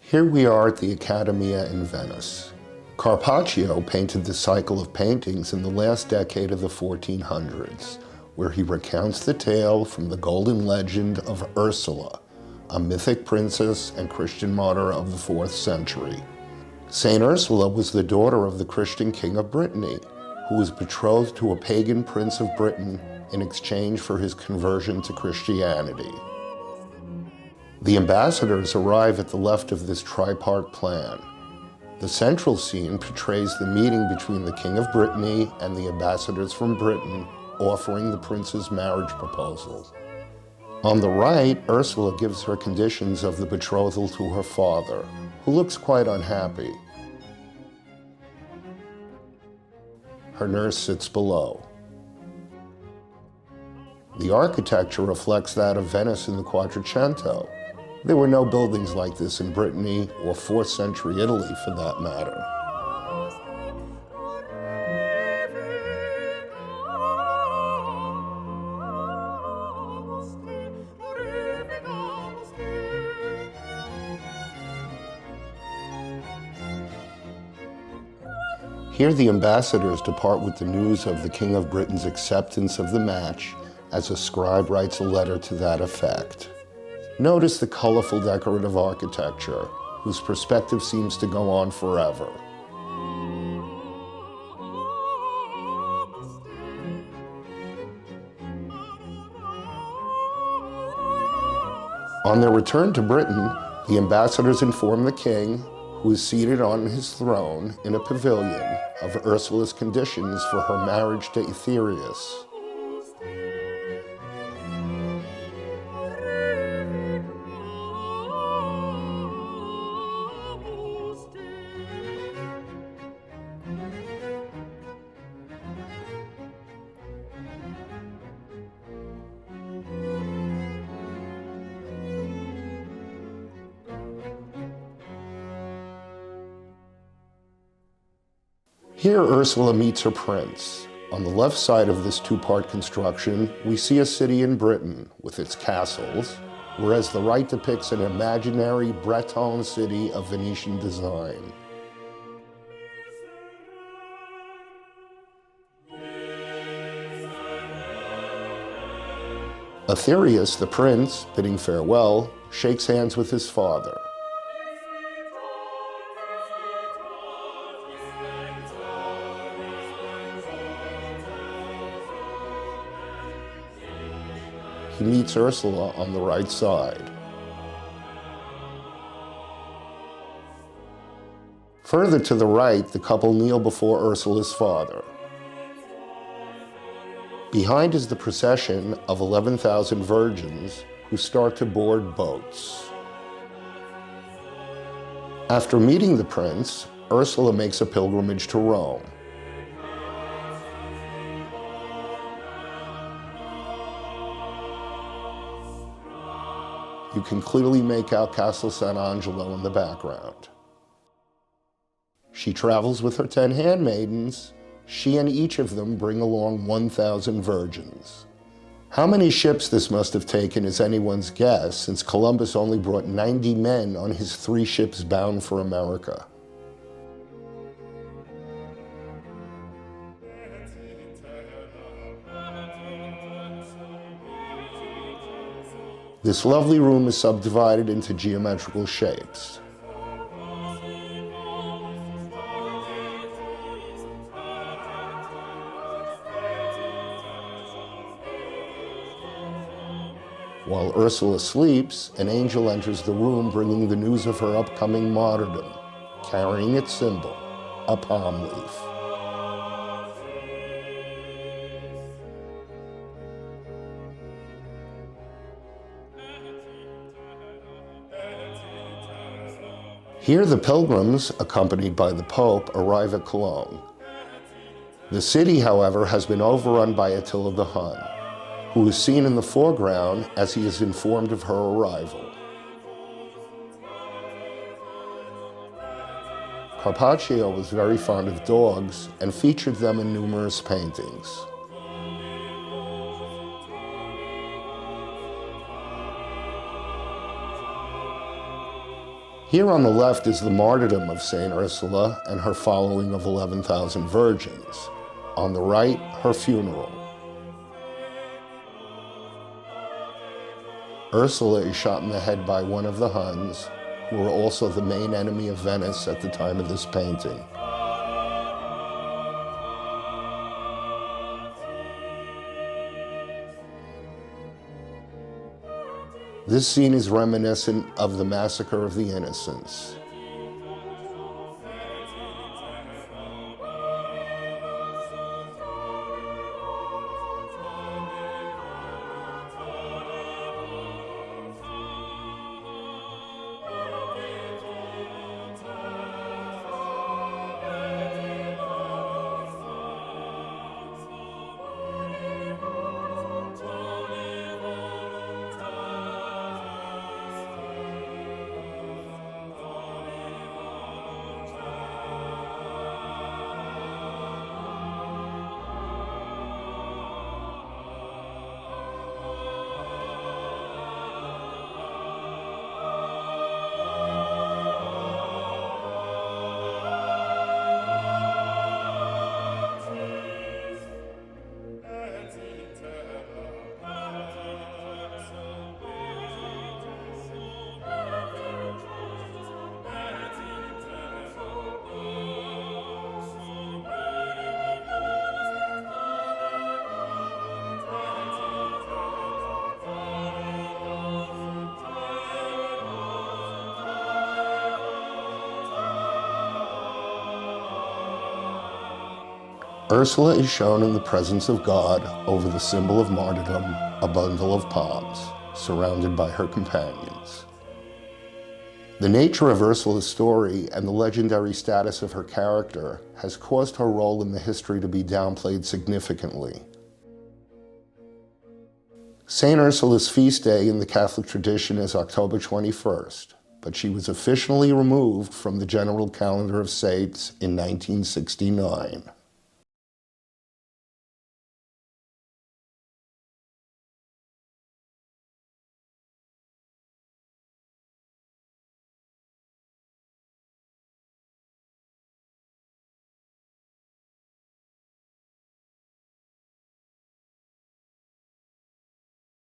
Here we are at the Accademia in Venice. Carpaccio painted the cycle of paintings in the last decade of the 1400s, where he recounts the tale from the Golden Legend of Ursula, a mythic princess and Christian martyr of the 4th century. Saint Ursula was the daughter of the Christian king of Brittany, who was betrothed to a pagan prince of Britain in exchange for his conversion to Christianity. The ambassadors arrive at the left of this tripart plan. The central scene portrays the meeting between the King of Brittany and the ambassadors from Britain offering the prince's marriage proposal. On the right, Ursula gives her conditions of the betrothal to her father, who looks quite unhappy. Her nurse sits below. The architecture reflects that of Venice in the Quattrocento. There were no buildings like this in Brittany or 4th century Italy for that matter. Here the ambassadors depart with the news of the King of Britain's acceptance of the match as a scribe writes a letter to that effect. Notice the colorful decorative architecture, whose perspective seems to go on forever. On their return to Britain, the ambassadors inform the king, who is seated on his throne in a pavilion, of Ursula's conditions for her marriage to Aetherius. Here Ursula meets her prince. On the left side of this two-part construction, we see a city in Britain with its castles, whereas the right depicts an imaginary Breton city of Venetian design. Aetherius, the prince, bidding farewell, shakes hands with his father. He meets Ursula on the right side. Further to the right, the couple kneel before Ursula's father. Behind is the procession of 11,000 virgins who start to board boats. After meeting the prince, Ursula makes a pilgrimage to Rome. You can clearly make out Castle Sant'Angelo in the background. She travels with her 10 handmaidens. She and each of them bring along 1,000 virgins. How many ships this must have taken is anyone's guess, since Columbus only brought 90 men on his 3 ships bound for America. This lovely room is subdivided into geometrical shapes. While Ursula sleeps, an angel enters the room bringing the news of her upcoming martyrdom, carrying its symbol, a palm leaf. Here the pilgrims, accompanied by the Pope, arrive at Cologne. The city, however, has been overrun by Attila the Hun, who is seen in the foreground as he is informed of her arrival. Carpaccio was very fond of dogs and featured them in numerous paintings. Here on the left is the martyrdom of Saint Ursula and her following of 11,000 virgins. On the right, her funeral. Ursula is shot in the head by one of the Huns, who were also the main enemy of Venice at the time of this painting. This scene is reminiscent of the Massacre of the Innocents. Ursula is shown in the presence of God over the symbol of martyrdom, a bundle of palms, surrounded by her companions. The nature of Ursula's story and the legendary status of her character has caused her role in the history to be downplayed significantly. Saint Ursula's feast day in the Catholic tradition is October 21st, but she was officially removed from the general calendar of saints in 1969.